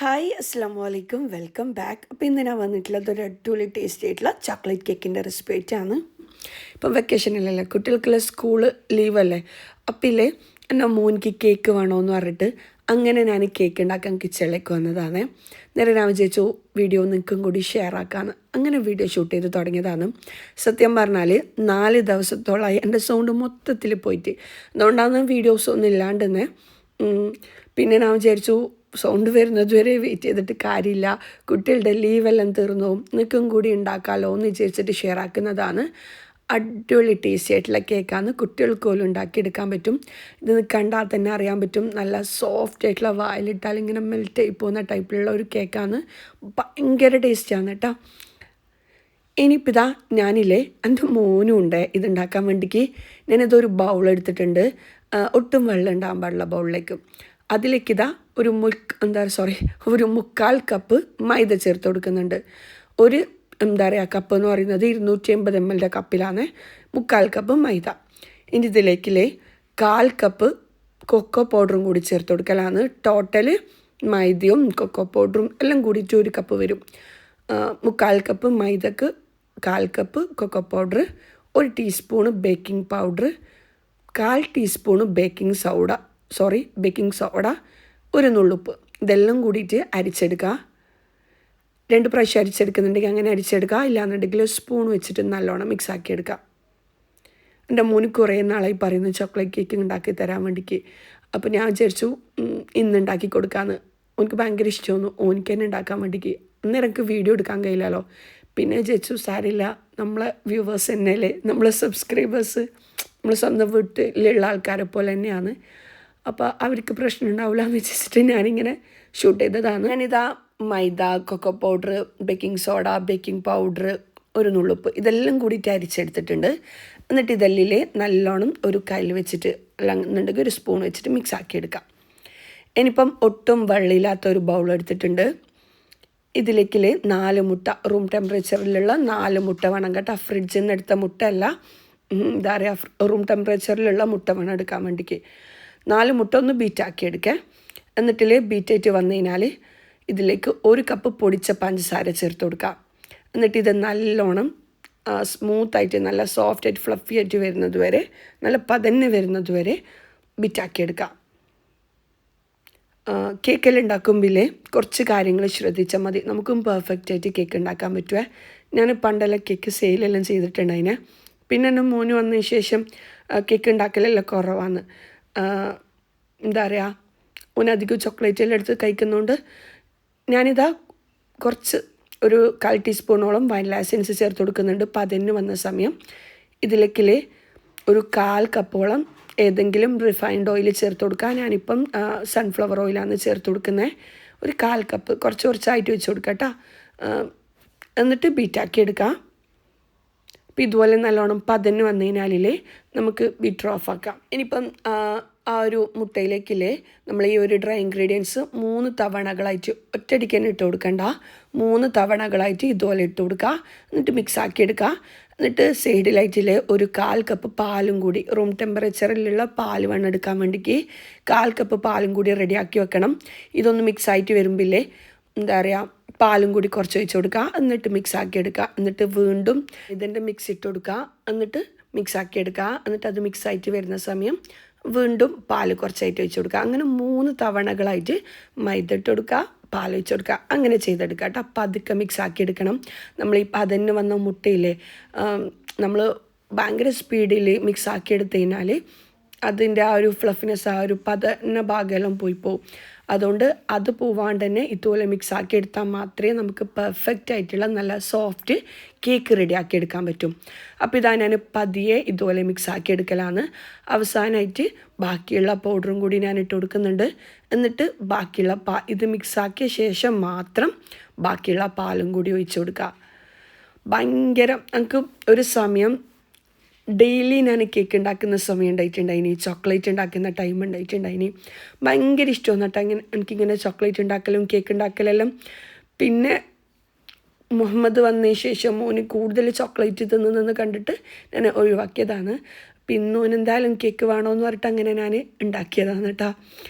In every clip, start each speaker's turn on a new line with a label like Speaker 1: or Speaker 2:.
Speaker 1: Hi അസ്സാം വലൈക്കും welcome back. അപ്പോൾ ഇന്ന് ഞാൻ വന്നിട്ടുള്ളത് ഒരു അടിപൊളി ടേസ്റ്റി ആയിട്ടുള്ള ചോക്ലേറ്റ് കേക്കിൻ്റെ റെസിപ്പി ആയിട്ടാണ്. ഇപ്പം വെക്കേഷനിലല്ലേ, കുട്ടികൾക്കുള്ള സ്കൂള് ലീവല്ലേ. അപ്പം ഇല്ലേ എൻ്റെ മോനിക്ക് കേക്ക് വേണമെന്ന് പറഞ്ഞിട്ട് അങ്ങനെ ഞാൻ കേക്ക് ഉണ്ടാക്കാൻ കിച്ചണിലേക്ക് വന്നതാണ്. നേരെ ഞാൻ വിചാരിച്ചു വീഡിയോ നിൽക്കും കൂടി ഷെയർ ആക്കാമെന്ന്. അങ്ങനെ വീഡിയോ ഷൂട്ട് ചെയ്ത് തുടങ്ങിയതാണ്. സത്യം പറഞ്ഞാൽ 4 ദിവസത്തോളമായി എൻ്റെ സൗണ്ട് മൊത്തത്തിൽ പോയിട്ട്, അതുകൊണ്ടാണ് വീഡിയോസ് ഒന്നും ഇല്ലാണ്ട് തന്നെ. പിന്നെ ഞാൻ വിചാരിച്ചു സൗണ്ട് വരുന്നത് വരെ വെയിറ്റ് ചെയ്തിട്ട് കാര്യമില്ല, കുട്ടികളുടെ ലീവെല്ലാം തീർന്നു, നിൽക്കും കൂടി ഉണ്ടാക്കാമല്ലോ എന്ന് വിചാരിച്ചിട്ട് ഷെയർ ആക്കുന്നതാണ്. അടിപൊളി ടേസ്റ്റി ആയിട്ടുള്ള കേക്കാണ്, കുട്ടികൾക്ക് പോലും ഉണ്ടാക്കിയെടുക്കാൻ പറ്റും. ഇത് കണ്ടാൽ തന്നെ അറിയാൻ പറ്റും, നല്ല സോഫ്റ്റ് ആയിട്ടുള്ള വായിലിട്ടാൽ ഇങ്ങനെ മെൽറ്റ് ആയി പോകുന്ന ടൈപ്പിലുള്ള ഒരു കേക്കാണ്. ഭയങ്കര ടേസ്റ്റിയാണ് കേട്ടോ. ഇനിയിപ്പോൾ ഇതാ ഞാനില്ലേ എൻ്റെ മോനും ഉണ്ട് ഇതുണ്ടാക്കാൻ വേണ്ടിക്ക്. ഞാനിതൊരു ബൗൾ എടുത്തിട്ടുണ്ട്, ഒട്ടും വെള്ളം ഉണ്ടാകാൻ പാടില്ല ബൗളിലേക്ക്. അതിലേക്കിതാ ഒരു 1/4 കപ്പ് മൈദ ചേർത്ത് കൊടുക്കുന്നുണ്ട്. ഒരു കപ്പ് എന്ന് പറയുന്നത് 250 ml കപ്പിലാണ് 1/4 കപ്പ് മൈദ. ഇനി ഇതിലേക്കില്ലേ 1/4 കപ്പ് കൊക്കോ പൗഡറും കൂടി ചേർത്ത് കൊടുക്കലാണ്. ടോട്ടൽ മൈദയും കൊക്കോ പൗഡറും എല്ലാം കൂടിയിട്ട് 1 കപ്പ് വരും. 1/4 കപ്പ് മൈദക്ക് 1/4 cup cocoa powder, 1 teaspoon baking powder, 1/4 teaspoon baking soda, ഒരു നുള്ളുപ്പ്. ഇതെല്ലാം കൂടിയിട്ട് അരിച്ചെടുക്കുക. 2 പ്രാവശ്യം അരിച്ചെടുക്കുന്നുണ്ടെങ്കിൽ അങ്ങനെ അരിച്ചെടുക്കുക, ഇല്ലാന്നുണ്ടെങ്കിൽ സ്പൂൺ വെച്ചിട്ട് നല്ലോണം മിക്സ് ആക്കി എടുക്കുക. എൻ്റെ മോന് കുറേ നാളായി പറയുന്നു ചോക്ലേറ്റ് കേക്ക് ഉണ്ടാക്കി തരാൻ വേണ്ടിക്ക്. അപ്പോൾ ഞാൻ വിചാരിച്ചു ഇന്നുണ്ടാക്കി കൊടുക്കാമെന്ന്. ഓനിക്ക് ഭയങ്കര ഇഷ്ടമൊന്നു ഓനിക്ക് തന്നെ ഉണ്ടാക്കാൻ വേണ്ടിക്ക്. അന്നേരം എനിക്ക് വീഡിയോ എടുക്കാൻ കഴിയില്ലല്ലോ. പിന്നെ വിചാരിച്ചു സാരില്ല, നമ്മളെ വ്യൂവേഴ്സ് തന്നെയല്ലേ, നമ്മളെ സബ്സ്ക്രൈബേഴ്സ് നമ്മൾ സ്വന്തം വീട്ടിലുള്ള ആൾക്കാരെ പോലെ തന്നെയാണ്. അപ്പോൾ അവർക്ക് പ്രശ്നം ഉണ്ടാവില്ല എന്ന് വെച്ചിട്ട് ഞാനിങ്ങനെ ഷൂട്ട് ചെയ്തതാണ്. ഞാനിതാ maida, cocoa powder, baking soda, baking powder, ഒരു നുള്ളുപ്പ് ഇതെല്ലാം കൂടിയിട്ട് അരിച്ചെടുത്തിട്ടുണ്ട്. എന്നിട്ട് ഇതെല്ലാം നല്ലോണം ഒരു കയ്യിൽ വെച്ചിട്ട് അല്ലാന്നുണ്ടെങ്കിൽ ഒരു സ്പൂൺ വെച്ചിട്ട് മിക്സ് ആക്കിയെടുക്കാം. ഇനിയിപ്പം ഒട്ടും വെള്ളമില്ലാത്ത ഒരു ബൗൾ എടുത്തിട്ടുണ്ട്. ഇതിലേക്ക് 4 മുട്ട, റൂം ടെമ്പറേച്ചറിലുള്ള 4 മുട്ട വേണം കേട്ടോ. ഫ്രിഡ്ജിൽ നിന്ന് എടുത്ത മുട്ട അല്ല, റൂം ടെമ്പറേച്ചറിലുള്ള മുട്ട വേണം എടുക്കാൻ വേണ്ടിക്ക്. 4 മുട്ട ഒന്ന് ബീറ്റാക്കി എടുക്കുക. എന്നിട്ട് ബീറ്റായിട്ട് വന്നു കഴിഞ്ഞാൽ ഇതിലേക്ക് 1 കപ്പ് പൊടിച്ച പഞ്ചസാര ചേർത്ത് കൊടുക്കുക. എന്നിട്ട് ഇത് നല്ലോണം സ്മൂത്തായിട്ട് നല്ല സോഫ്റ്റായിട്ട് ഫ്ലഫി ആയിട്ട് വരുന്നത് വരെ, നല്ല പതഞ്ഞ് വരുന്നത് വരെ ബീറ്റാക്കി എടുക്കുക. കേക്കെല്ലാം ഉണ്ടാക്കുമ്പോൾ കുറച്ച് കാര്യങ്ങൾ ശ്രദ്ധിച്ചാൽ മതി, നമുക്കും പെർഫെക്റ്റായിട്ട് കേക്ക് ഉണ്ടാക്കാൻ പറ്റുമേ. ഞാൻ പണ്ടെല്ലാം കേക്ക് സെയിലെല്ലാം ചെയ്തിട്ടുണ്ടതിനെ. പിന്നെ എൻ്റെ മോന് വന്നതിന് ശേഷം കേക്ക് ഉണ്ടാക്കലെല്ലാം കുറവാണ്. ഓനധികം ചോക്ലേറ്റെല്ലാം എടുത്ത് കഴിക്കുന്നതുകൊണ്ട് ഞാനിതാ കുറച്ച് ഒരു 1/4 ടീസ്പൂണോളം വനില എസൻസ് ചേർത്ത് കൊടുക്കുന്നുണ്ട്. പതിന് വന്ന സമയം ഇതിലേക്ക് ഒരു 1/4 കപ്പോളം ഏതെങ്കിലും റിഫൈൻഡ് ഓയിൽ ചേർത്ത് കൊടുക്കുക. ഞാനിപ്പം സൺഫ്ലവർ ഓയിലാണ് ചേർത്ത് കൊടുക്കുന്നത്. ഒരു 1/4 കപ്പ് കുറച്ചായിട്ട് വെച്ച് കൊടുക്കുക കേട്ടോ. എന്നിട്ട് ബീറ്റാക്കി എടുക്കുക. അപ്പോൾ ഇതുപോലെ നല്ലോണം പതഞ്ഞ് വന്നു കഴിഞ്ഞാൽ നമുക്ക് ബീറ്റർ ഓഫ് ആക്കാം. ഇനിയിപ്പം ആ ഒരു മുട്ടയിലേക്കില്ലേ നമ്മൾ ഈ ഒരു ഡ്രൈ ഇൻഗ്രീഡിയൻസ് 3 തവണകളായിട്ട് ഒറ്റയടിക്ക് തന്നെ ഇട്ട് കൊടുക്കണ്ട, 3 തവണകളായിട്ട് ഇതുപോലെ ഇട്ട് കൊടുക്കുക. എന്നിട്ട് മിക്സ് ആക്കി എടുക്കുക. എന്നിട്ട് സൈഡിലായിട്ടില്ലേ ഒരു 1/4 കപ്പ് പാലും കൂടി, റൂം ടെമ്പറേച്ചറിലുള്ള പാൽ വേണം എടുക്കാൻ വേണ്ടിക്ക്. 1/4 കപ്പ് പാലും കൂടി റെഡിയാക്കി വെക്കണം. ഇതൊന്ന് മിക്സ് ആയിട്ട് വരുമ്പില്ലേ പാലും കൂടി കുറച്ച് ഒഴിച്ച് കൊടുക്കുക. എന്നിട്ട് മിക്സ് ആക്കി എടുക്കുക. എന്നിട്ട് വീണ്ടും ഇതിൻ്റെ മിക്സ് ഇട്ട് കൊടുക്കുക. എന്നിട്ട് മിക്സ് ആക്കി എടുക്കുക. എന്നിട്ട് അത് മിക്സ് ആയിട്ട് വരുന്ന സമയം വീണ്ടും പാല് കുറച്ചായിട്ട് ഒഴിച്ച് കൊടുക്കുക. അങ്ങനെ 3 തവണകളായിട്ട് മൈദ ഇട്ട് കൊടുക്കുക, പാൽ ഒഴിച്ച് കൊടുക്കുക. അങ്ങനെ ചെയ്തെടുക്കുക കേട്ടോ. അപ്പം അതൊക്കെ മിക്സ് ആക്കി എടുക്കണം. നമ്മൾ ഈ പതഞ്ഞ് വന്ന മുട്ടയില്ലേ നമ്മൾ ഭയങ്കര സ്പീഡിൽ മിക്സ് ആക്കി എടുത്തു കഴിഞ്ഞാൽ അതിൻ്റെ ആ ഒരു ഫ്ലഫിനെസ്, ആ ഒരു പതഞ്ഞ ഭാഗമെല്ലാം പോയി പോകും. അതുകൊണ്ട് അത് പോവാണ്ട് തന്നെ ഇതുപോലെ മിക്സ് ആക്കി എടുത്താൽ മാത്രമേ നമുക്ക് പെർഫെക്റ്റ് ആയിട്ടുള്ള നല്ല സോഫ്റ്റ് കേക്ക് റെഡിയാക്കി എടുക്കാൻ പറ്റും. അപ്പോൾ ഇതാ ഞാൻ പതിയെ ഇതുപോലെ മിക്സ് ആക്കി എടുക്കലാണ്. അവസാനമായിട്ട് ബാക്കിയുള്ള പൗഡറും കൂടി ഞാൻ ഇട്ട് കൊടുക്കുന്നുണ്ട്. എന്നിട്ട് ബാക്കിയുള്ള ഇത് മിക്സ് ആക്കിയ ശേഷം മാത്രം ബാക്കിയുള്ള പാലും കൂടി ഒഴിച്ച് കൊടുക്കുക. ഭയങ്കര എനിക്ക് ഒരു സമയം ഡെയിലി ഞാൻ കേക്ക് ഉണ്ടാക്കുന്ന സമയം ഉണ്ടായിട്ടുണ്ടായിനി, ചോക്ലേറ്റ് ഉണ്ടാക്കുന്ന ടൈം ഉണ്ടായിട്ടുണ്ടായിനി. ഭയങ്കര ഇഷ്ടമാണ് കേട്ടോ എനിക്കിങ്ങനെ ചോക്ലേറ്റ് ഉണ്ടാക്കലും കേക്ക് ഉണ്ടാക്കലെല്ലാം. പിന്നെ മുഹമ്മദ് വന്നതിന് ശേഷം മോന് കൂടുതൽ ചോക്ലേറ്റ് തിന്നുന്നത് കണ്ടിട്ട് ഞാൻ ഒഴിവാക്കിയതാണ്. പിന്നെ ഓനെന്തായാലും കേക്ക് വേണമെന്ന് പറഞ്ഞിട്ട് അങ്ങനെ ഞാൻ ഉണ്ടാക്കിയതാണ് കേട്ടോ.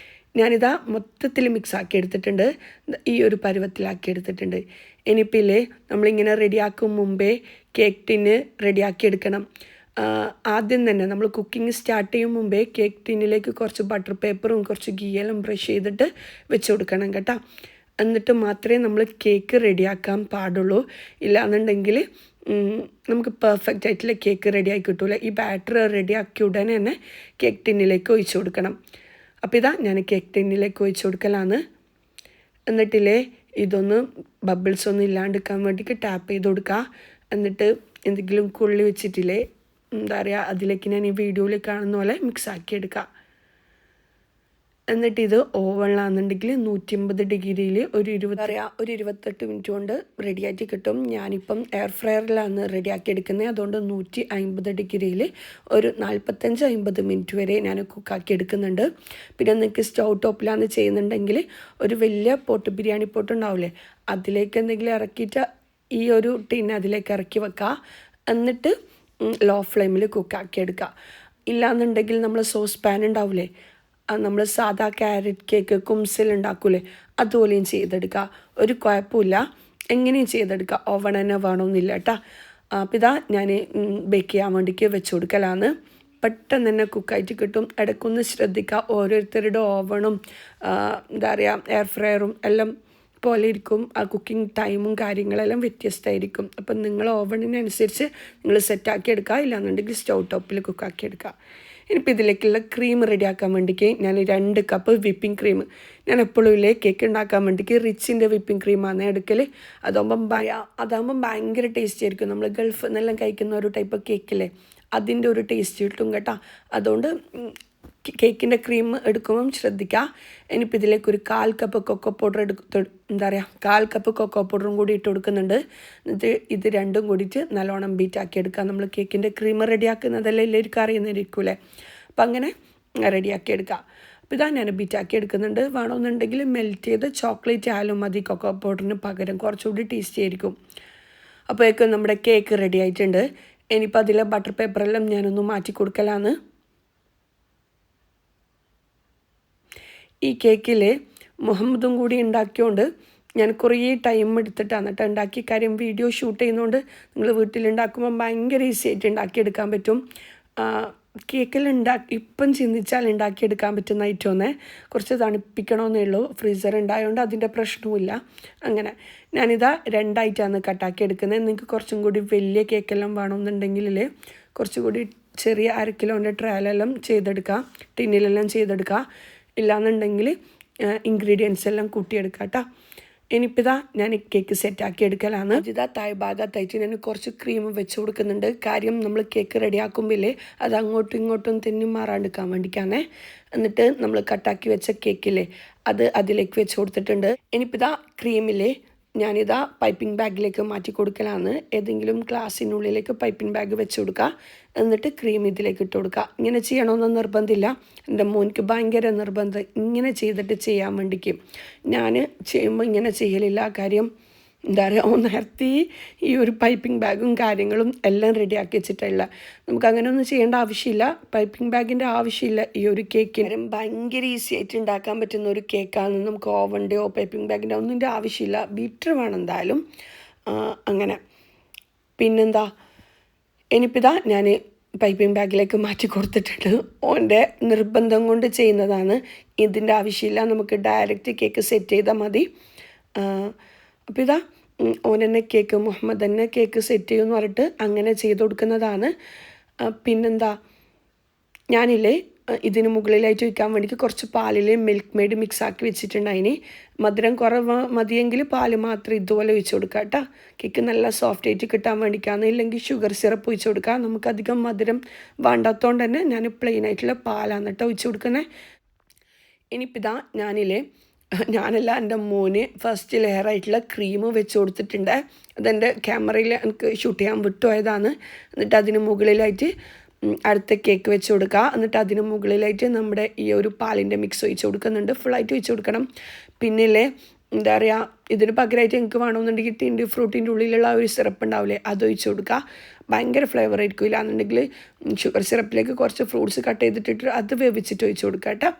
Speaker 1: ഞാനിതാ മൊത്തത്തിൽ മിക്സാക്കി എടുത്തിട്ടുണ്ട്. ഈ ഒരു പരുവത്തിലാക്കി എടുത്തിട്ടുണ്ട്. ഇനിയിപ്പില്ലേ നമ്മളിങ്ങനെ റെഡിയാക്കും മുമ്പേ കേക്ക് ടിന്ന് റെഡിയാക്കി എടുക്കണം. ആദ്യം തന്നെ നമ്മൾ കുക്കിംഗ് സ്റ്റാർട്ട് ചെയ്യും മുമ്പേ കേക്ക് ടിന്നിലേക്ക് കുറച്ച് ബട്ടർ പേപ്പറും കുറച്ച് ഗീയെല്ലാം ബ്രഷ് ചെയ്തിട്ട് വെച്ച് കൊടുക്കണം കേട്ടോ. എന്നിട്ട് മാത്രമേ നമ്മൾ കേക്ക് റെഡിയാക്കാൻ പാടുള്ളൂ. ഇല്ലാന്നുണ്ടെങ്കിൽ നമുക്ക് പെർഫെക്റ്റ് ആയിട്ടുള്ള കേക്ക് റെഡിയായി കിട്ടൂല. ഈ ബാറ്റർ റെഡിയാക്കി ഉടനെ തന്നെ കേക്ക് ടിന്നിലേക്ക് ഒഴിച്ച് കൊടുക്കണം. അപ്പോൾ ഇതാ ഞാൻ കേക്ക് ടിന്നിലേക്ക് ഒഴിച്ച് കൊടുക്കലാണ്. എന്നിട്ടില്ലേ ഇതൊന്ന് ബബിൾസ് ഒന്നും ഇല്ലാണ്ടിരിക്കാൻ വേണ്ടിയിട്ട് ടാപ്പ് ചെയ്ത് കൊടുക്കുക. എന്നിട്ട് എന്തെങ്കിലും കൊള്ളി വെച്ചിട്ടില്ലേ എന്താ പറയുക അതിലേക്ക് ഞാൻ ഈ വീഡിയോയിൽ കാണുന്ന പോലെ മിക്സാക്കി എടുക്കുക. എന്നിട്ട് ഇത് ഓവണിലാണെന്നുണ്ടെങ്കിൽ 150 ഡിഗ്രിയിൽ ഒരു 28 മിനിറ്റ് കൊണ്ട് റെഡിയാക്കി കിട്ടും. ഞാനിപ്പം എയർ ഫ്രയറിലാണ് റെഡിയാക്കി എടുക്കുന്നത്. അതുകൊണ്ട് 150 ഡിഗ്രിയിൽ ഒരു 45-50 മിനിറ്റ് വരെ ഞാൻ കുക്കാക്കി എടുക്കുന്നുണ്ട്. പിന്നെ നിങ്ങൾക്ക് സ്റ്റൗ ടോപ്പിലാണ് ചെയ്യുന്നുണ്ടെങ്കിൽ ഒരു വലിയ ബിരിയാണി പോട്ട് ഉണ്ടാവില്ലേ, അതിലേക്ക് എന്തെങ്കിലും ഇറക്കിയിട്ട് ഈ ഒരു ടിൻ അതിലേക്ക് ഇറക്കി വെക്കുക. എന്നിട്ട് ലോ ഫ്ലെയിമിൽ കുക്കാക്കി എടുക്കുക. ഇല്ലാന്നുണ്ടെങ്കിൽ നമ്മൾ സോസ് പാൻ ഉണ്ടാവില്ലേ, നമ്മൾ സാധാ ക്യാരറ്റ് കേക്ക് കുംസിൽ ഉണ്ടാക്കൂലേ, അതുപോലെയും ചെയ്തെടുക്കുക. ഒരു കുഴപ്പമില്ല, എങ്ങനെയും ചെയ്തെടുക്കുക. ഓവൺ തന്നെ വേണമെന്നില്ല കേട്ടോ. അപ്പോൾ ഇതാ ഞാൻ ബേക്ക് ചെയ്യാൻ വേണ്ടിക്ക് വെച്ച് കൊടുക്കലാണ്. പെട്ടെന്ന് തന്നെ കുക്കായിട്ട് കിട്ടും. ഇടയ്ക്കൊന്ന് ശ്രദ്ധിക്കുക, ഓരോരുത്തരുടെ ഓവണും എന്താ പറയുക എയർ ഫ്രയറും എല്ലാം പോലെ ഇരിക്കും. ആ കുക്കിംഗ് ടൈമും കാര്യങ്ങളെല്ലാം വ്യത്യസ്തമായിരിക്കും. അപ്പം നിങ്ങൾ ഓവണിനനുസരിച്ച് നിങ്ങൾ സെറ്റാക്കി എടുക്കുക. ഇല്ലാന്നുണ്ടെങ്കിൽ സ്റ്റൗ ടോപ്പിൽ കുക്കാക്കി എടുക്കുക. ഇനിയിപ്പോൾ ഇതിലേക്കുള്ള ക്രീം റെഡിയാക്കാൻ വേണ്ടിക്ക് ഞാൻ 2 കപ്പ് വിപ്പിംഗ് ക്രീം, ഞാൻ എപ്പോഴും ഇല്ലേ കേക്ക് ഉണ്ടാക്കാൻ വേണ്ടിക്ക് റിച്ചിൻ്റെ വിപ്പിംഗ് ക്രീമാണ് എടുക്കൽ. അതാകുമ്പം ഭയങ്കര ടേസ്റ്റി ആയിരിക്കും. നമ്മൾ ഗൾഫിൽ നിന്നെല്ലാം കഴിക്കുന്ന ഒരു ടൈപ്പ് കേക്കില്ലേ, അതിൻ്റെ ഒരു ടേസ്റ്റ് കിട്ടും കേട്ടോ. അതുകൊണ്ട് കേക്കിൻ്റെ ക്രീം എടുക്കുമ്പം ശ്രദ്ധിക്കുക. ഇനിയിപ്പോൾ ഇതിലേക്ക് ഒരു 1/4 കപ്പ് കൊക്കോ പൗഡർ എന്താ പറയുക 1/4 കപ്പ് കൊക്കോ പൗഡറും കൂടി ഇട്ട് കൊടുക്കുന്നുണ്ട്. എന്നിട്ട് ഇത് രണ്ടും കൂടിയിട്ട് നല്ലോണം ബീറ്റാക്കി എടുക്കുക. നമ്മൾ കേക്കിൻ്റെ ക്രീം റെഡിയാക്കുന്നതെല്ലാം എല്ലാവർക്കും അറിയുന്നതായിരിക്കൂലേ, അപ്പം അങ്ങനെ റെഡിയാക്കി എടുക്കുക. അപ്പോൾ ഇതാ ഞാൻ ബീറ്റാക്കി എടുക്കുന്നുണ്ട്. വേണമെന്നുണ്ടെങ്കിൽ മെൽറ്റ് ചെയ്ത് ചോക്ലേറ്റ് ആയാലും മതി, കൊക്കോ പൗഡറിന് പകരം കുറച്ചുകൂടി ടേസ്റ്റി ആയിരിക്കും. അപ്പോഴേക്കും നമ്മുടെ കേക്ക് റെഡി ആയിട്ടുണ്ട്. ഇനിയിപ്പോൾ അതിലെ ബട്ടർ പേപ്പറെല്ലാം ഞാനൊന്ന് മാറ്റി കൊടുക്കലാണ്. ഈ കേക്കിൽ മുഹമ്മദും കൂടി ഉണ്ടാക്കിയോണ്ട് ഞാൻ കുറേ ടൈം എടുത്തിട്ടാണ് കേട്ടോ ഉണ്ടാക്കി. കാര്യം വീഡിയോ ഷൂട്ട് ചെയ്യുന്നതുകൊണ്ട് നിങ്ങൾ വീട്ടിലുണ്ടാക്കുമ്പോൾ ഭയങ്കര ഈസി ആയിട്ട് ഉണ്ടാക്കിയെടുക്കാൻ പറ്റും. കേക്കിൽ ഇപ്പം ചിന്തിച്ചാൽ ഉണ്ടാക്കിയെടുക്കാൻ പറ്റുന്ന ഐറ്റമൊന്നേ, കുറച്ച് തണുപ്പിക്കണമെന്നേ ഉള്ളൂ. ഫ്രീസർ ഉണ്ടായതുകൊണ്ട് അതിൻ്റെ പ്രശ്നവുമില്ല. അങ്ങനെ ഞാനിതാ 2 ഐറ്റമാണ് കട്ടാക്കി എടുക്കുന്നത്. നിങ്ങൾക്ക് കുറച്ചും കൂടി വലിയ കേക്കെല്ലാം വേണമെന്നുണ്ടെങ്കിൽ കുറച്ചുകൂടി ചെറിയ 1/2 കിലോൻ്റെ ട്രയലെല്ലാം ചെയ്തെടുക്കുക, ടിന്നിലെല്ലാം ചെയ്തെടുക്കുക. ഇല്ലാന്നുണ്ടെങ്കിൽ ഇൻഗ്രീഡിയൻസ് എല്ലാം കൂട്ടിയെടുക്കുക കേട്ടോ. ഇനിയിപ്പോൾ ഇതാ ഞാൻ കേക്ക് സെറ്റാക്കി എടുക്കലാണ്. ഇതാ താഴ് ഭാഗത്തായിട്ട് ഞാൻ കുറച്ച് ക്രീം വെച്ച് കൊടുക്കുന്നുണ്ട്. കാര്യം നമ്മൾ കേക്ക് റെഡിയാക്കുമ്പോൾ അത് അങ്ങോട്ടും ഇങ്ങോട്ടും തെന്നി മാറാണ്ടിരിക്കാൻ വേണ്ടിയിട്ടാണ്. എന്നിട്ട് നമ്മൾ കട്ടാക്കി വെച്ച കേക്കില്ലേ അത് അതിലേക്ക് വെച്ച് കൊടുത്തിട്ടുണ്ട്. ഇനിയിപ്പോൾ ഇതാ ക്രീമിലെ ഞാനിതാ പൈപ്പിംഗ് ബാഗിലേക്ക് മാറ്റി കൊടുക്കലാണ്. ഏതെങ്കിലും ഗ്ലാസ്സിനുള്ളിലേക്ക് പൈപ്പിംഗ് ബാഗ് വെച്ച് കൊടുക്കുക. എന്നിട്ട് ക്രീം ഇതിലേക്ക് ഇട്ട് കൊടുക്കുക. ഇങ്ങനെ ചെയ്യണമെന്ന് നിർബന്ധമില്ല. എൻ്റെ മോനിക്ക് ഭയങ്കര നിർബന്ധം ഇങ്ങനെ ചെയ്തിട്ട് ചെയ്യാൻ വേണ്ടിക്ക്. ഞാൻ ചെയ്യുമ്പോൾ ഇങ്ങനെ ചെയ്യലില്ല. കാര്യം എന്താ പറയുക നേരത്തെ ഈ ഒരു പൈപ്പിംഗ് ബാഗും കാര്യങ്ങളും എല്ലാം റെഡിയാക്കി വെച്ചിട്ടുള്ള നമുക്ക് അങ്ങനെ ഒന്നും ചെയ്യേണ്ട ആവശ്യമില്ല. പൈപ്പിംഗ് ബാഗിൻ്റെ ആവശ്യമില്ല. ഈ ഒരു കേക്കിന് ഭയങ്കര ഈസി ആയിട്ട് ഉണ്ടാക്കാൻ പറ്റുന്ന ഒരു കേക്കാണ്. നമുക്ക് ഓവൻ്റെയോ പൈപ്പിംഗ് ബാഗിൻ്റെ ഒന്നിൻ്റെ ആവശ്യമില്ല. ബീറ്റർ വേണം എന്തായാലും. അങ്ങനെ പിന്നെന്താ ഇനിയിപ്പോൾ ഇതാ ഞാൻ പൈപ്പിംഗ് ബാഗിലേക്ക് മാറ്റി കൊടുത്തിട്ടുണ്ട്. ഓൻ്റെ നിർബന്ധം കൊണ്ട് ചെയ്യുന്നതാണ്. ഇതിൻ്റെ ആവശ്യമില്ല. നമുക്ക് ഡയറക്റ്റ് കേക്ക് സെറ്റ് ചെയ്താൽ മതി. അപ്പോൾ ഇതാ ഓൻ തന്നെ കേക്ക് മുഹമ്മദ് തന്നെ കേക്ക് സെറ്റ് ചെയ്യുമെന്ന് പറഞ്ഞിട്ട് അങ്ങനെ ചെയ്ത് കൊടുക്കുന്നതാണ്. പിന്നെന്താ ഞാനില്ലേ ഇതിന് മുകളിലായിട്ട് വയ്ക്കാൻ വേണ്ടിയിട്ട് കുറച്ച് പാലിൽ മിൽക്ക് മെയ്ഡ് മിക്സാക്കി വെച്ചിട്ടുണ്ടായിന്. മധുരം കുറവ് മതിയെങ്കിൽ പാല് മാത്രം ഇതുപോലെ ഒഴിച്ച് കൊടുക്കുക കേട്ടോ. കേക്ക് നല്ല സോഫ്റ്റ് ആയിട്ട് കിട്ടാൻ വേണ്ടിയിട്ടാണ്. ഇല്ലെങ്കിൽ ഷുഗർ സിറപ്പ് ഒഴിച്ച് കൊടുക്കുക. നമുക്കധികം മധുരം വേണ്ടാത്തതുകൊണ്ട് തന്നെ ഞാൻ പ്ലെയിൻ ആയിട്ടുള്ള പാലാണ് കേട്ടോ ഒഴിച്ച് കൊടുക്കുന്നത്. ഇനിയിപ്പോൾ ഇതാ ഞാനല്ല എൻ്റെ മോന് ഫസ്റ്റ് ലെയറായിട്ടുള്ള ക്രീം വെച്ച് കൊടുത്തിട്ടുണ്ട്. അതെൻ്റെ ക്യാമറയിൽ എനിക്ക് ഷൂട്ട് ചെയ്യാൻ വിട്ടുപോയതാണ്. എന്നിട്ട് അതിന് മുകളിലായിട്ട് അടുത്ത കേക്ക് വെച്ച് കൊടുക്കുക. എന്നിട്ട് അതിന് മുകളിലായിട്ട് നമ്മുടെ ഈ ഒരു പാലിൻ്റെ മിക്സ് ഒഴിച്ച് കൊടുക്കുന്നുണ്ട്. ഫുള്ളായിട്ട് ഒഴിച്ച് കൊടുക്കണം. പിന്നില്ലേ എന്താ പറയുക ഇതിന് പകരമായിട്ട് എനിക്ക് വേണമെന്നുണ്ടെങ്കിൽ ടിൻഡി ഫ്രൂട്ടിൻ്റെ ഉള്ളിലുള്ള ഒരു സിറപ്പ് ഉണ്ടാവില്ലേ അതൊഴിച്ച് കൊടുക്കുക. ഭയങ്കര ഫ്ലേവർ ആയിരിക്കും. ഇല്ലാന്നുണ്ടെങ്കിൽ ഷുഗർ സിറപ്പിലേക്ക് കുറച്ച് ഫ്രൂട്ട്സ് കട്ട് ചെയ്തിട്ടിട്ട് അത് വേവിച്ചിട്ട് ഒഴിച്ച് കൊടുക്കുക കേട്ടോ.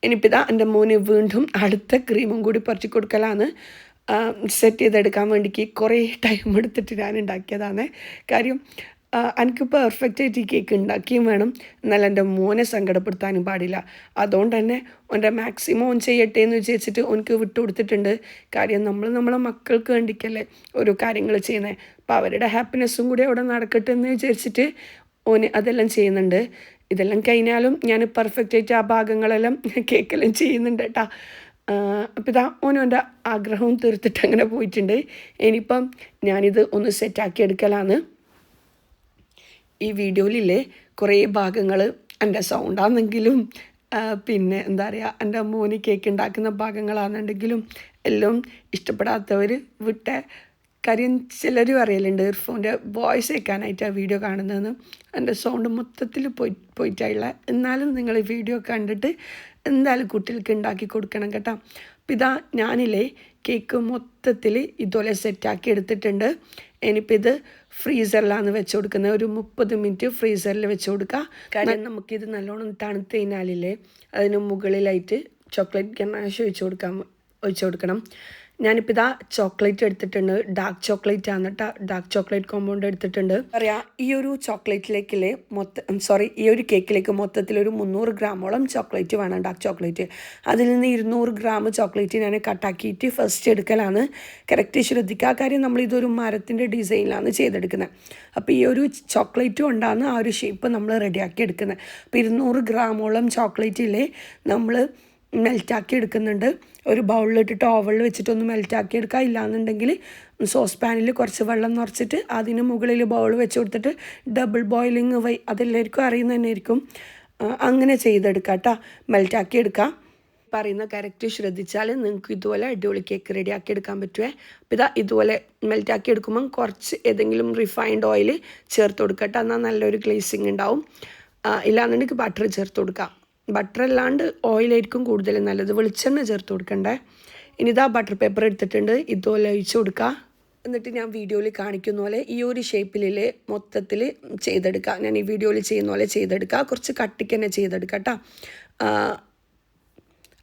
Speaker 1: ഇനിയിപ്പോൾ ഇതാ എൻ്റെ മോന് വീണ്ടും അടുത്ത ക്രീമും കൂടി പറിച്ച് കൊടുക്കലാണ്. സെറ്റ് ചെയ്തെടുക്കാൻ വേണ്ടിക്ക് കുറേ ടൈം എടുത്തിട്ട് ഞാൻ ഉണ്ടാക്കിയതാണ്. കാര്യം എനിക്ക് പെർഫെക്റ്റായിട്ട് ഈ കേക്ക് ഉണ്ടാക്കിയും വേണം, എന്നാൽ എൻ്റെ മോനെ സങ്കടപ്പെടുത്താനും പാടില്ല. അതുകൊണ്ട് തന്നെ ഓൻ്റെ മാക്സിമം ഓൻ ചെയ്യട്ടെ എന്ന് വിചാരിച്ചിട്ട് ഓനക്ക് വിട്ടു കൊടുത്തിട്ടുണ്ട്. കാര്യം നമ്മളെ മക്കൾക്ക് വേണ്ടിക്കല്ലേ ഓരോ കാര്യങ്ങൾ ചെയ്യുന്നത്. അപ്പോൾ അവരുടെ ഹാപ്പിനെസ്സും കൂടി അവിടെ നടക്കട്ടെ എന്ന് വിചാരിച്ചിട്ട് ഓന് അതെല്ലാം ചെയ്യുന്നുണ്ട്. ഇതെല്ലാം കഴിഞ്ഞാലും ഞാൻ പെർഫെക്റ്റായിട്ട് ആ ഭാഗങ്ങളെല്ലാം കേക്കെല്ലാം ചെയ്യുന്നുണ്ട് കേട്ടോ. അപ്പോൾ ഇതാ ഓൻ്റെ ആഗ്രഹവും തീർത്തിട്ട് അങ്ങനെ പോയിട്ടുണ്ട്. ഇനിയിപ്പം ഞാനിത് ഒന്ന് സെറ്റാക്കി എടുക്കലാണ്. ഈ വീഡിയോയിലെ കുറേ ഭാഗങ്ങൾ എൻ്റെ സൗണ്ടാണെങ്കിലും പിന്നെ എന്താ പറയുക എൻ്റെ മോന് കേക്ക് ഉണ്ടാക്കുന്ന ഭാഗങ്ങളാണെന്നുണ്ടെങ്കിലും എല്ലാം ഇഷ്ടപ്പെടാത്തവർ വിട്ട കാര്യം ചിലർ പറയലുണ്ട് ഇർഫോൻ്റെ വോയിസ് കേൾക്കാനായിട്ട് ആ വീഡിയോ കാണുന്നതെന്ന്. എൻ്റെ സൗണ്ട് മൊത്തത്തിൽ പോയിട്ടായില്ല. എന്നാലും നിങ്ങൾ ഈ വീഡിയോ കണ്ടിട്ട് എന്തായാലും കുട്ടികൾക്ക് ഉണ്ടാക്കി കൊടുക്കണം കേട്ടോ. അപ്പം ഇതാ ഞാനില്ലേ കേക്ക് മൊത്തത്തിൽ ഇതുപോലെ സെറ്റാക്കി എടുത്തിട്ടുണ്ട്. ഇനിയിപ്പോൾ ഇത് ഫ്രീസറിലാണ് വെച്ച് കൊടുക്കുന്നത്. ഒരു 30 മിനിറ്റ് ഫ്രീസറിൽ വെച്ച് കൊടുക്കുക. കാര്യം നമുക്കിത് നല്ലോണം തണുത്ത് കഴിഞ്ഞാലില്ലേ അതിന് മുകളിലായിട്ട് ചോക്ലേറ്റ് ഗനാഷ് ഒഴിച്ച് കൊടുക്കണം. ഞാനിപ്പോൾ ഇതാ ചോക്ലേറ്റ് എടുത്തിട്ടുണ്ട്. ഡാർക്ക് ചോക്ലേറ്റ് ആണ് കേട്ടോ. ഡാർക്ക് ചോക്ലേറ്റ് കോമ്പൗണ്ട് എടുത്തിട്ടുണ്ട്. പറയാം ഈ ഒരു ചോക്ലേറ്റിലേക്കില്ലേ ഈ ഒരു കേക്കിലേക്ക് മൊത്തത്തിലൊരു 300 ഗ്രാമോളം ചോക്ലേറ്റ് വേണം, ഡാർക്ക് ചോക്ലേറ്റ്. അതിൽ നിന്ന് 200 ഗ്രാം ചോക്ലേറ്റ് ഞാൻ കട്ടാക്കിയിട്ട് ഫസ്റ്റ് എടുക്കലാണ്. കറക്റ്റ് ശ്രദ്ധിക്കുക. കാര്യം നമ്മളിതൊരു മരത്തിൻ്റെ ഡിസൈനിലാണ് ചെയ്തെടുക്കുന്നത്. അപ്പോൾ ഈ ഒരു ചോക്ലേറ്റ് കൊണ്ടാണ് ആ ഒരു ഷേപ്പ് നമ്മൾ റെഡിയാക്കി എടുക്കുന്നത്. അപ്പോൾ 200 ഗ്രാമോളം ചോക്ലേറ്റില്ലേ നമ്മൾ മെൽറ്റാക്കി എടുക്കുന്നുണ്ട്. ഒരു ബൗളിലിട്ടിട്ട് ഓവനിൽ വെച്ചിട്ടൊന്ന് മെൽറ്റാക്കി എടുക്കുക. ഇല്ലാന്നുണ്ടെങ്കിൽ സോസ് പാനിൽ കുറച്ച് വെള്ളം നിറച്ചിട്ട് അതിന് മുകളിൽ ബൗൾ വെച്ച് കൊടുത്തിട്ട് ഡബിൾ ബോയിലിങ് അതെല്ലാവർക്കും അറിയുന്ന തന്നെയായിരിക്കും. അങ്ങനെ ചെയ്തെടുക്കുക കേട്ടോ, മെൽറ്റാക്കി എടുക്കുക. പറയുന്ന കറക്റ്റ് ശ്രദ്ധിച്ചാൽ നിങ്ങൾക്ക് ഇതുപോലെ അടിപൊളി കേക്ക് റെഡിയാക്കി എടുക്കാൻ പറ്റുമേ. അപ്പോൾ ഇതാ ഇതുപോലെ മെൽറ്റാക്കി എടുക്കുമ്പം കുറച്ച് ഏതെങ്കിലും റിഫൈൻഡ് ഓയിൽ ചേർത്ത് കൊടുക്കട്ടെ, എന്നാൽ നല്ലൊരു ഗ്ലേസിങ് ഉണ്ടാവും. ഇല്ലാന്നുണ്ടെങ്കിൽ ബട്ടർ ചേർത്ത് കൊടുക്കാം. ബട്ടർ അല്ലാണ്ട് ഓയിലായിരിക്കും കൂടുതൽ നല്ലത്. വെളിച്ചെണ്ണ ചേർത്ത് കൊടുക്കണ്ടേ. ഇനി ഇതാ ബട്ടർ പേപ്പർ എടുത്തിട്ടുണ്ട്. ഇതുപോലെ ഒഴിച്ച് കൊടുക്കുക. എന്നിട്ട് ഞാൻ വീഡിയോയിൽ കാണിക്കുന്ന പോലെ ഈ ഒരു ഷേപ്പിൽ മൊത്തത്തിൽ ചെയ്തെടുക്കുക. ഞാൻ ഈ വീഡിയോയിൽ ചെയ്യുന്ന പോലെ ചെയ്തെടുക്കുക. കുറച്ച് കട്ടിക്ക് തന്നെ ചെയ്തെടുക്കുക കേട്ടോ.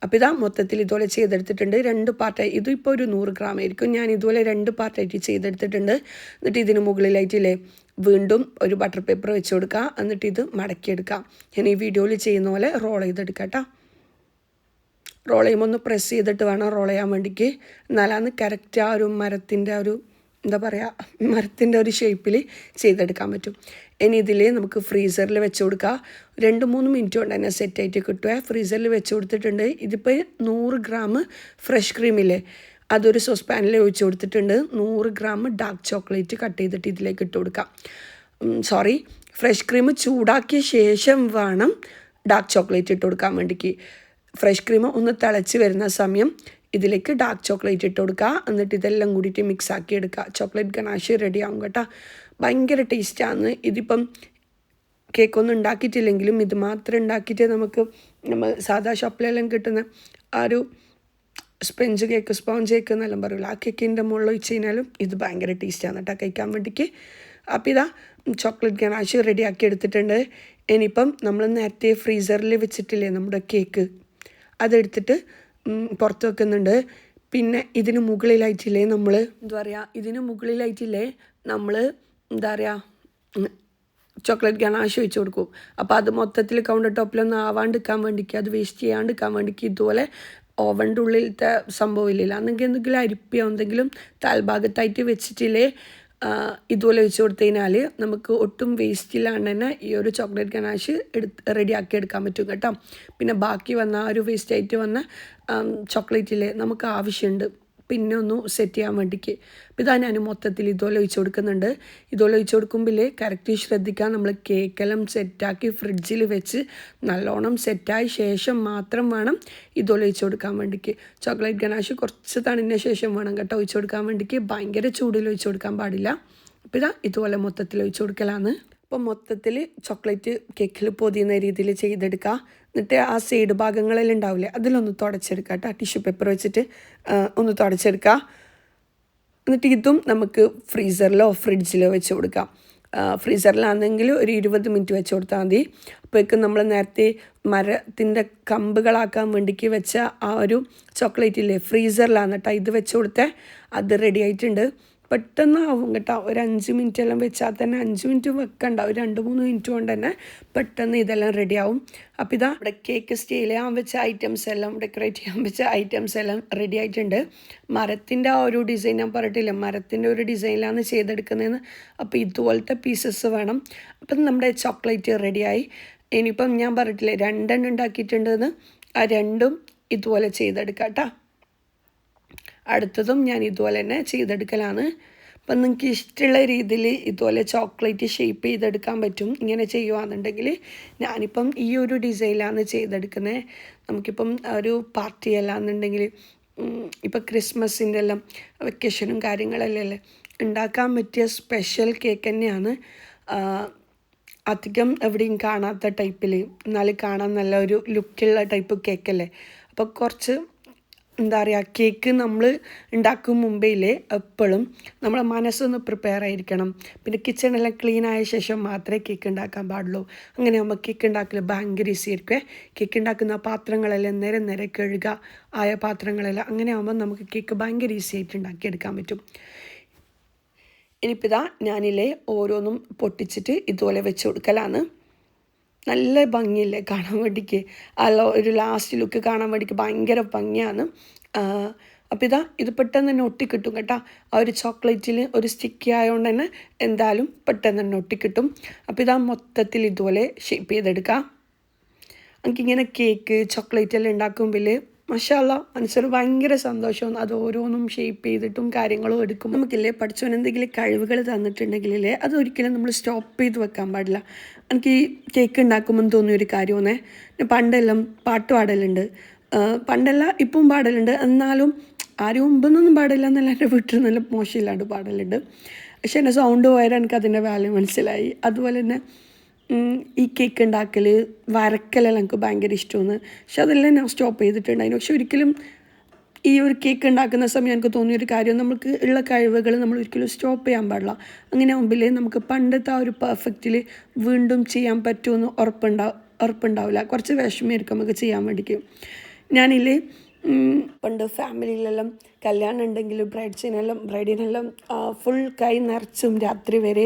Speaker 1: അപ്പോൾ ഇതാ മൊത്തത്തിൽ ഇതുപോലെ ചെയ്തെടുത്തിട്ടുണ്ട്. 2 പാർട്ടായി. ഇതിപ്പോൾ ഒരു 100 ഗ്രാം ആയിരിക്കും. ഞാൻ ഇതുപോലെ 2 പാർട്ടായിട്ട് ചെയ്തെടുത്തിട്ടുണ്ട്. എന്നിട്ട് ഇതിന് മുകളിലായിട്ടില്ലേ വീണ്ടും ഒരു ബട്ടർ പേപ്പർ വെച്ച് കൊടുക്കുക. എന്നിട്ട് ഇത് മടക്കിയെടുക്കാം. ഞാൻ ഈ വീഡിയോയിൽ ചെയ്യുന്ന പോലെ റോൾ ചെയ്തെടുക്കാം കേട്ടോ. റോൾ ചെയ്യുമ്പോൾ ഒന്ന് പ്രസ് ചെയ്തിട്ട് വേണം റോൾ ചെയ്യാൻ വേണ്ടിക്ക്. എന്നാലാണ് കറക്റ്റ് ആ ഒരു മരത്തിൻ്റെ ഒരു ഷേപ്പിൽ ചെയ്തെടുക്കാൻ പറ്റും. ഇനി ഇതിൽ നമുക്ക് ഫ്രീസറിൽ വെച്ച് കൊടുക്കുക. 2-3 മിനിറ്റ് കൊണ്ട് തന്നെ സെറ്റായിട്ട് കിട്ടുക. ഫ്രീസറിൽ വെച്ച് കൊടുത്തിട്ടുണ്ട്. ഇതിപ്പോൾ 100 ഗ്രാം ഫ്രഷ് ക്രീമില്ലേ അതൊരു സോസ് പാനിൽ ഒഴിച്ച് കൊടുത്തിട്ടുണ്ട്. 100 ഗ്രാം ഡാർക്ക് ചോക്ലേറ്റ് കട്ട് ചെയ്തിട്ട് ഇതിലേക്ക് ഇട്ട് കൊടുക്കാം. ഫ്രഷ് ക്രീം ചൂടാക്കിയ ശേഷം വേണം ഡാർക്ക് ചോക്ലേറ്റ് ഇട്ട് കൊടുക്കാൻ വേണ്ടിക്ക്. ഫ്രഷ് ക്രീം ഒന്ന് തിളച്ച് വരുന്ന സമയം ഇതിലേക്ക് ഡാർക്ക് ചോക്ലേറ്റ് ഇട്ട് കൊടുക്കുക. എന്നിട്ട് ഇതെല്ലാം കൂടിയിട്ട് മിക്സ് ആക്കി എടുക്കുക. ചോക്ലേറ്റ് ഗനാഷ് റെഡി ആവും കേട്ടോ. ഭയങ്കര ടേസ്റ്റാണ്. ഇതിപ്പം കേക്കൊന്നും ഉണ്ടാക്കിയിട്ടില്ലെങ്കിലും ഇത് മാത്രം ഉണ്ടാക്കിയിട്ട് നമ്മൾ സാധാ ഷോപ്പിലെല്ലാം കിട്ടുന്ന ആ ഒരു സ്പോഞ്ച് കേക്ക് എന്നെല്ലാം പറയില്ല, ആ കേക്കിൻ്റെ മുകളിൽ വെച്ച് കഴിഞ്ഞാലും ഇത് ഭയങ്കര ടേസ്റ്റാണ് കേട്ടോ കഴിക്കാൻ വേണ്ടിക്ക്. അപ്പോൾ ഇതാ ചോക്ലേറ്റ് ഗനാഷ് റെഡിയാക്കി എടുത്തിട്ടുണ്ട്. ഇനിയിപ്പം നമ്മൾ നേരത്തെ ഫ്രീസറിൽ വെച്ചിട്ടില്ലേ നമ്മുടെ കേക്ക്, അതെടുത്തിട്ട് പുറത്ത് വെക്കുന്നുണ്ട്. പിന്നെ ഇതിന് മുകളിലായിട്ടില്ലേ നമ്മൾ ചോക്ലേറ്റ് ഗനാഷ് വെച്ച് കൊടുക്കും. അപ്പോൾ അത് മൊത്തത്തിൽ കൗണ്ടർ ടോപ്പിലൊന്നും ആവാണ്ടിരിക്കാൻ വേണ്ടിക്ക്, അത് വേസ്റ്റ് ചെയ്യാണ്ടിരിക്കാൻ വേണ്ടിക്ക് ഇതുപോലെ ഓവൻ്റെ ഉള്ളിലത്തെ സംഭവം ഇല്ല എന്നെങ്കിൽ എന്തെങ്കിലും അരിപ്പിയോ എന്തെങ്കിലും താൽഭാഗത്തായിട്ട് വെച്ചിട്ടില്ലേ ഇതുപോലെ വെച്ച് കൊടുത്തു കഴിഞ്ഞാൽ നമുക്ക് ഒട്ടും വേസ്റ്റ് ഇല്ലാണ്ട് തന്നെ ഈ ഒരു ചോക്ലേറ്റ് ഗനാഷ് റെഡിയാക്കി എടുക്കാൻ പറ്റും കേട്ടോ. പിന്നെ ബാക്കി വന്ന ആ ഒരു വേസ്റ്റായിട്ട് വന്ന ചോക്ലേറ്റില്ലേ നമുക്ക് ആവശ്യമുണ്ട് പിന്നെ ഒന്ന് സെറ്റ് ചെയ്യാൻ വേണ്ടിക്ക്. അപ്പോൾ ഇതാ ഞാൻ മൊത്തത്തിൽ ഇതുപോലെ ഒഴിച്ച് കൊടുക്കുന്നുണ്ട്. ഇതുപോലെ ഒഴിച്ച് കൊടുക്കുമ്പോൾ കറക്റ്റ് ശ്രദ്ധിക്കാൻ നമ്മൾ കേക്കെല്ലാം സെറ്റാക്കി ഫ്രിഡ്ജിൽ വെച്ച് നല്ലോണം സെറ്റായ ശേഷം മാത്രം വേണം ഇതുപോലെ ഒഴിച്ച് കൊടുക്കാൻ വേണ്ടിക്ക്. ചോക്ലേറ്റ് ഗനാഷ് കുറച്ച് തണിഞ്ഞ ശേഷം വേണം കേട്ടോ ഒഴിച്ച് കൊടുക്കാൻ വേണ്ടിക്ക്. ഭയങ്കര ചൂടിൽ ഒഴിച്ച് കൊടുക്കാൻ പാടില്ല. അപ്പോൾ ഇതാ ഇതുപോലെ മൊത്തത്തിൽ ഒഴിച്ച് കൊടുക്കലാണ്. അപ്പോൾ മൊത്തത്തിൽ ചോക്ലേറ്റ് കേക്കിൽ പൊതിയുന്ന രീതിയിൽ ചെയ്തെടുക്കുക. എന്നിട്ട് ആ സൈഡ് ഭാഗങ്ങളെല്ലാം ഉണ്ടാവില്ലേ അതിലൊന്ന് തുടച്ചെടുക്കുക കേട്ടോ. ടിഷ്യൂ പേപ്പർ വെച്ചിട്ട് ഒന്ന് തുടച്ചെടുക്കുക. എന്നിട്ട് ഇതും നമുക്ക് ഫ്രീസറിലോ ഫ്രിഡ്ജിലോ വെച്ച് കൊടുക്കാം. ഫ്രീസറിലാണെങ്കിൽ ഒരു 20 മിനിറ്റ് വെച്ച് കൊടുത്താൽ മതി. അപ്പോഴേക്കും നമ്മൾ നേരത്തെ മരത്തിൻ്റെ കമ്പുകളാക്കാൻ വേണ്ടിക്ക് വെച്ച ആ ഒരു ചോക്ലേറ്റില്ലേ ഫ്രീസറിലാണ് കേട്ടോ ഇത് വെച്ച് കൊടുത്തേ. അത് റെഡി ആയിട്ടുണ്ട്. പെട്ടെന്നാവും കേട്ടോ. ഒരു 5 മിനിറ്റ് എല്ലാം വെച്ചാൽ തന്നെ 5 മിനിറ്റ് വെക്കണ്ട, ഒരു 2-3 മിനിറ്റ് കൊണ്ട് തന്നെ പെട്ടെന്ന് ഇതെല്ലാം റെഡിയാവും. അപ്പോൾ ഇതാ ഇവിടെ കേക്ക് സ്റ്റൈൽ ചെയ്യാൻ വെച്ച ഐറ്റംസ് എല്ലാം, ഡെക്കറേറ്റ് ചെയ്യാൻ വെച്ച ഐറ്റംസ് എല്ലാം റെഡി ആയിട്ടുണ്ട്. മരത്തിൻ്റെ ആ ഒരു ഡിസൈൻ ഞാൻ പറഞ്ഞിട്ടില്ല, മരത്തിൻ്റെ ഒരു ഡിസൈനിലാണ് ചെയ്തെടുക്കുന്നതെന്ന്. അപ്പോൾ ഇതുപോലത്തെ പീസസ് വേണം. അപ്പം നമ്മുടെ ചോക്ലേറ്റ് റെഡിയായി. ഇനിയിപ്പം ഞാൻ പറഞ്ഞിട്ടില്ലേ 2 എണ്ണം ഉണ്ടാക്കിയിട്ടുണ്ടെന്ന്, ആ 2ഉം ഇതുപോലെ ചെയ്തെടുക്കാം കേട്ടോ. അടുത്തതും ഞാൻ ഇതുപോലെ തന്നെ ചെയ്തെടുക്കലാണ്. അപ്പം നിങ്ങൾക്ക് ഇഷ്ടമുള്ള രീതിയിൽ ഇതുപോലെ ചോക്ലേറ്റ് ഷേപ്പ് ചെയ്തെടുക്കാൻ പറ്റും. ഇങ്ങനെ ചെയ്യുകയാണെന്നുണ്ടെങ്കിൽ ഞാനിപ്പം ഈ ഒരു ഡിസൈനിലാണ് ചെയ്തെടുക്കുന്നത്. നമുക്കിപ്പം ഒരു പാർട്ടി അല്ലാന്നുണ്ടെങ്കിൽ ഇപ്പം ക്രിസ്മസിൻ്റെ എല്ലാം വെക്കേഷനും കാര്യങ്ങളെല്ലാം അല്ലേ ഉണ്ടാക്കാൻ പറ്റിയ സ്പെഷ്യൽ കേക്ക് തന്നെയാണ്. അധികം എവിടെയും കാണാത്ത ടൈപ്പിൽ, എന്നാലും കാണാൻ നല്ല ഒരു ലുക്കുള്ള ടൈപ്പ് കേക്കല്ലേ. അപ്പോൾ കുറച്ച് എന്താ പറയുക, കേക്ക് നമ്മൾ ഉണ്ടാക്കും മുമ്പേലേ എപ്പോഴും നമ്മളെ മനസ്സൊന്ന് പ്രിപ്പയർ ആയിരിക്കണം. പിന്നെ കിച്ചണെല്ലാം ക്ലീൻ ആയ ശേഷം മാത്രമേ കേക്ക് ഉണ്ടാക്കാൻ പാടുള്ളൂ. അങ്ങനെ ആകുമ്പോൾ കേക്ക് ഉണ്ടാക്കൽ ഭയങ്കര ഈസി ആയിരിക്കും. കേക്ക് ഉണ്ടാക്കുന്ന പാത്രങ്ങളെല്ലാം നേരെ കഴുകുക, ആയ പാത്രങ്ങളെല്ലാം. അങ്ങനെ ആകുമ്പോൾ നമുക്ക് കേക്ക് ഭയങ്കര ഈസി ആയിട്ട് ഉണ്ടാക്കിയെടുക്കാൻ പറ്റും. ഇനിയിപ്പോൾ ഇതാ ഞാനില്ലേ ഓരോന്നും പൊട്ടിച്ചിട്ട് ഇതുപോലെ വെച്ച് കൊടുക്കലാണ്. നല്ല ഭംഗിയില്ലേ കാണാൻ വേണ്ടിക്ക്, അല്ല ഒരു ലാസ്റ്റ് ലുക്ക് കാണാൻ വേണ്ടിക്ക് ഭയങ്കര ഭംഗിയാണ്. അപ്പോൾ ഇതാ ഇത് പെട്ടെന്ന് തന്നെ ഒട്ടിക്കിട്ടും കേട്ടോ. ആ ഒരു ചോക്ലേറ്റിൽ ഒരു സ്റ്റിക്കി ആയതുകൊണ്ട് തന്നെ എന്തായാലും പെട്ടെന്ന് തന്നെ ഒട്ടിക്കിട്ടും. അപ്പോൾ ഇതാ മൊത്തത്തിൽ ഇതുപോലെ ഷേപ്പ് ചെയ്തെടുക്കാം. എനിക്കിങ്ങനെ കേക്ക് ചോക്ലേറ്റ് എല്ലാം ഉണ്ടാക്കുമ്പോൾ മാഷാഅല്ലാ മനസ്സിന് ഭയങ്കര സന്തോഷവും. അത് ഓരോന്നും ഷേപ്പ് ചെയ്തിട്ടും കാര്യങ്ങളും എടുക്കും. നമുക്കില്ലേ പഠിച്ചവൻ എന്തെങ്കിലും കഴിവുകൾ തന്നിട്ടുണ്ടെങ്കിലേ അതൊരിക്കലും നമ്മൾ സ്റ്റോപ്പ് ചെയ്ത് വെക്കാൻ പാടില്ല. എനിക്ക് ഈ കേക്ക് ഉണ്ടാക്കുമ്പോൾ തോന്നിയൊരു കാര്യമെന്നേ, പണ്ടെല്ലാം പാട്ട് പാടലുണ്ട്, പണ്ടല്ല ഇപ്പം പാടലുണ്ട്, എന്നാലും ആരും മുമ്പൊന്നും പാടില്ല എന്നല്ല, എൻ്റെ വീട്ടിൽ നല്ല മോശമില്ലാണ്ട് പാടലുണ്ട്. പക്ഷെ എൻ്റെ സൗണ്ട് പോയാൽ എനിക്ക് അതിൻ്റെ വാല്യൂ മനസ്സിലായി. അതുപോലെ തന്നെ ഈ കേക്ക് ഉണ്ടാക്കൽ വരക്കലെല്ലാം എനിക്ക് ഭയങ്കര ഇഷ്ടമാണ്. പക്ഷെ അതെല്ലാം ഞാൻ സ്റ്റോപ്പ് ചെയ്തിട്ടുണ്ടായിരുന്നു. പക്ഷെ ഒരിക്കലും ഈ ഒരു കേക്ക് ഉണ്ടാക്കുന്ന സമയം എനിക്ക് തോന്നിയൊരു കാര്യം, നമുക്ക് ഉള്ള കഴിവുകൾ നമ്മൾ ഒരിക്കലും സ്റ്റോപ്പ് ചെയ്യാൻ പാടില്ല. അങ്ങനെ ആകുമ്പോൾ നമുക്ക് പണ്ടത്തെ ആ ഒരു പെർഫെക്റ്റിൽ വീണ്ടും ചെയ്യാൻ പറ്റുമെന്ന് ഉറപ്പുണ്ടാവില്ല. കുറച്ച് വിഷമമായിരിക്കും നമുക്ക് ചെയ്യാൻ വേണ്ടിയിട്ട്. ഞാനില്ലേ പണ്ട് ഫാമിലിയിലെല്ലാം കല്യാണം ഉണ്ടെങ്കിൽ ബ്രൈഡിനെല്ലാം ഫുൾ കൈ നിറച്ചും രാത്രി വരെ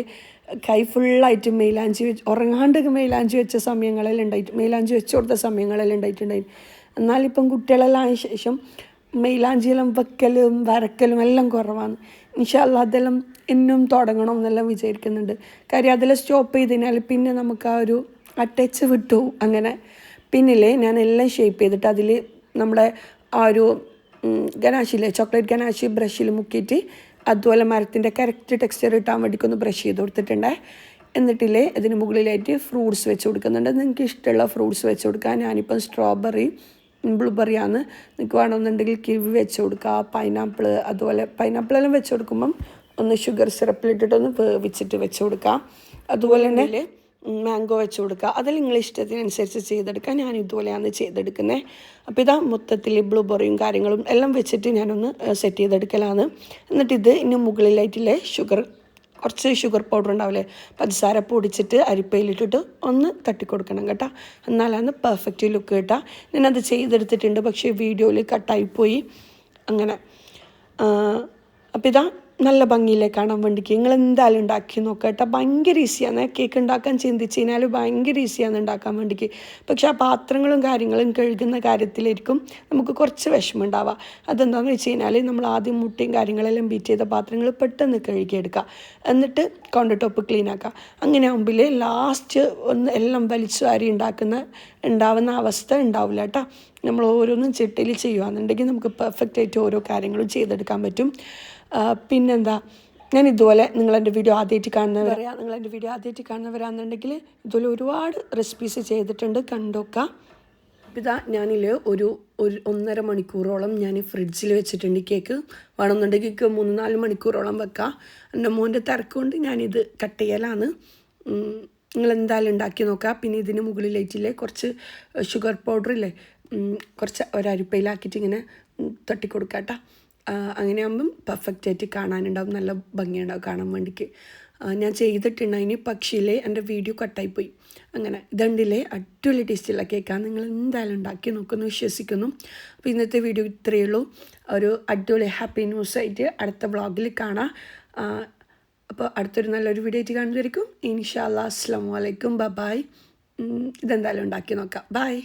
Speaker 1: കൈ ഫുള്ളായിട്ട് മെയിലാഞ്ചി വെച്ച് ഉറങ്ങാണ്ട് മെയിലാഞ്ചി വെച്ച സമയങ്ങളെല്ലാം ഉണ്ടായിട്ട്, മെയിലാഞ്ചി വെച്ച് കൊടുത്ത സമയങ്ങളെല്ലാം ഉണ്ടായിട്ടുണ്ടായിരുന്നു. എന്നാലിപ്പം കുട്ടികളെല്ലാം ആയ ശേഷം മെയിലാഞ്ചിയെല്ലാം വെക്കലും വരക്കലും എല്ലാം കുറവാണ്. ഇൻഷാ അല്ലാ അതെല്ലാം എന്നും തുടങ്ങണം എന്നെല്ലാം വിചാരിക്കുന്നുണ്ട്. കാര്യം അതെല്ലാം സ്റ്റോപ്പ് ചെയ്തതിനാൽ പിന്നെ നമുക്ക് ആ ഒരു ടച്ച് വിട്ടു. അങ്ങനെ പിന്നില്ലേ ഞാൻ എല്ലാം ഷേപ്പ് ചെയ്തിട്ട് അതിൽ നമ്മുടെ ആ ഒരു ഗനാഷില്ലേ ചോക്ലേറ്റ് ഗനാഷ് ബ്രഷിൽ മുക്കിയിട്ട് അതുപോലെ മരത്തിൻ്റെ കറക്റ്റ് ടെക്സ്ചർ ഇട്ടാൻ വേണ്ടിക്കൊന്ന് ബ്രഷ് ചെയ്ത് കൊടുത്തിട്ടുണ്ട്. എന്നിട്ടില്ലേ ഇതിന് മുകളിലായിട്ട് ഫ്രൂട്ട്സ് വെച്ച് കൊടുക്കുന്നുണ്ട്. നിങ്ങൾക്ക് ഇഷ്ടമുള്ള ഫ്രൂട്ട്സ് വെച്ച് കൊടുക്കുക. ഞാനിപ്പം സ്ട്രോബെറി ബ്ലൂബെറിയാണ്. നിങ്ങൾക്ക് വേണമെന്നുണ്ടെങ്കിൽ കിവി വെച്ച് കൊടുക്കുക, പൈനാപ്പിൾ, അതുപോലെ പൈനാപ്പിളെല്ലാം വെച്ച് കൊടുക്കുമ്പം ഒന്ന് ഷുഗർ സിറപ്പിലിട്ടിട്ടൊന്ന് വേവിച്ചിട്ട് വെച്ച് കൊടുക്കുക. അതുപോലെ തന്നെ മാംഗോ വെച്ച് കൊടുക്കുക. അതെല്ലാം നിങ്ങളുടെ ഇഷ്ടത്തിനനുസരിച്ച് ചെയ്തെടുക്കുക. ഞാൻ ഇതുപോലെയാണ് ചെയ്തെടുക്കുന്നത്. അപ്പോൾ ഇതാ മൊത്തത്തിൽ ബ്ലൂബെറിയും കാര്യങ്ങളും എല്ലാം വെച്ചിട്ട് ഞാനൊന്ന് സെറ്റ് ചെയ്തെടുക്കലാണ്. എന്നിട്ട് ഇനി മുകളിലായിട്ടില്ലേ കുറച്ച് ഷുഗർ പൗഡർ ഉണ്ടാവില്ലേ, പഞ്ചസാര പൊടിച്ചിട്ട് അരിപ്പയിലിട്ടിട്ട് ഒന്ന് തട്ടിക്കൊടുക്കണം കേട്ടോ. എന്നാലാണ് പെർഫെക്റ്റ് ലുക്ക് കിട്ടുക. ഞാനത് ചെയ്തെടുത്തിട്ടുണ്ട്, പക്ഷേ വീഡിയോയിൽ കട്ടായിപ്പോയി അങ്ങനെ. അപ്പോൾ ഇതാ നല്ല ഭംഗിയില്ലേ കാണാൻ വേണ്ടിക്ക്. നിങ്ങൾ എന്തായാലും ഉണ്ടാക്കി നോക്കുക കേട്ടോ. ഭയങ്കര ഈസിയാണ് കേക്ക് ഉണ്ടാക്കാൻ. ചിന്തിച്ച് കഴിഞ്ഞാൽ ഭയങ്കര ഈസിയാണ് ഉണ്ടാക്കാൻ വേണ്ടിക്ക്. പക്ഷെ ആ പാത്രങ്ങളും കാര്യങ്ങളും കഴുകുന്ന കാര്യത്തിലായിരിക്കും നമുക്ക് കുറച്ച് വിഷമം ഉണ്ടാവുക. അതെന്താണെന്ന് വെച്ച് കഴിഞ്ഞാൽ നമ്മൾ ആദ്യം മുട്ടയും കാര്യങ്ങളെല്ലാം ബീറ്റ് ചെയ്ത പാത്രങ്ങൾ പെട്ടെന്ന് കഴുകിയെടുക്കുക, എന്നിട്ട് കൗണ്ടർ ടോപ്പ് ക്ലീൻ ആക്കുക. അങ്ങനെ ആകുമ്പോൾ ലാസ്റ്റ് ഒന്ന് എല്ലാം വലിച്ചു വാരി ഉണ്ടാവുന്ന അവസ്ഥ ഉണ്ടാവില്ല കേട്ടോ. നമ്മൾ ഓരോന്നും ചിട്ടയിൽ ചെയ്യുകയാണെന്നുണ്ടെങ്കിൽ നമുക്ക് പെർഫെക്റ്റായിട്ട് ഓരോ കാര്യങ്ങളും ചെയ്തെടുക്കാൻ പറ്റും. പിന്നെന്താ, ഞാൻ ഇതുപോലെ നിങ്ങളെൻ്റെ വീഡിയോ ആദ്യമായിട്ട് കാണുന്നവരാണെന്നുണ്ടെങ്കിൽ ഇതുപോലെ ഒരുപാട് റെസിപ്പീസ് ചെയ്തിട്ടുണ്ട്, കണ്ടുനോക്കാം. ഇതാ ഞാനിൽ ഒരു 1.5 മണിക്കൂറോളം ഞാൻ ഫ്രിഡ്ജിൽ വെച്ചിട്ടുണ്ട്. കേക്ക് വേണമെന്നുണ്ടെങ്കിൽ 3-4 മണിക്കൂറോളം വെക്കാം. എൻ്റെ മോൻ്റെ തിരക്കുകൊണ്ട് ഞാനിത് കട്ട് ചെയ്യലാണ്. നിങ്ങളെന്തായാലും ഉണ്ടാക്കി നോക്കാം. പിന്നെ ഇതിന് മുകളിലായിട്ടില്ലേ കുറച്ച് ഷുഗർ പൗഡറില്ലേ, കുറച്ച് ഒരരിപ്പയിലാക്കിയിട്ട് ഇങ്ങനെ തട്ടിക്കൊടുക്കാം കേട്ടോ. അങ്ങനെ ആകുമ്പം പെർഫെക്റ്റായിട്ട് കാണാനുണ്ടാവും, നല്ല ഭംഗിയുണ്ടാവും കാണാൻ വേണ്ടിക്ക്. ഞാൻ ചെയ്തിട്ടുണ്ടായിന്, പക്ഷേ എൻ്റെ വീഡിയോ കട്ടായിപ്പോയി. അങ്ങനെ ഇതുണ്ടില്ലേ, അടിപൊളി ടേസ്റ്റുള്ള കേക്കാണ്. നിങ്ങൾ എന്തായാലും ഉണ്ടാക്കി നോക്കുമെന്ന് വിശ്വസിക്കുന്നു. അപ്പോൾ ഇന്നത്തെ വീഡിയോ ഇത്രയേ ഉള്ളൂ. ഒരു അടിപൊളി ഹാപ്പി ന്യൂസായിട്ട് അടുത്ത വ്ളോഗിൽ കാണാം. അപ്പോൾ അടുത്തൊരു നല്ലൊരു വീഡിയോ ആയിട്ട് കാണുന്നതായിരിക്കും. ഇൻഷാ അല്ലാഹ്. അസ്സലാമു അലൈക്കും. ബൈ. ഇതെന്തായാലും ഉണ്ടാക്കി നോക്കാം. ബൈ.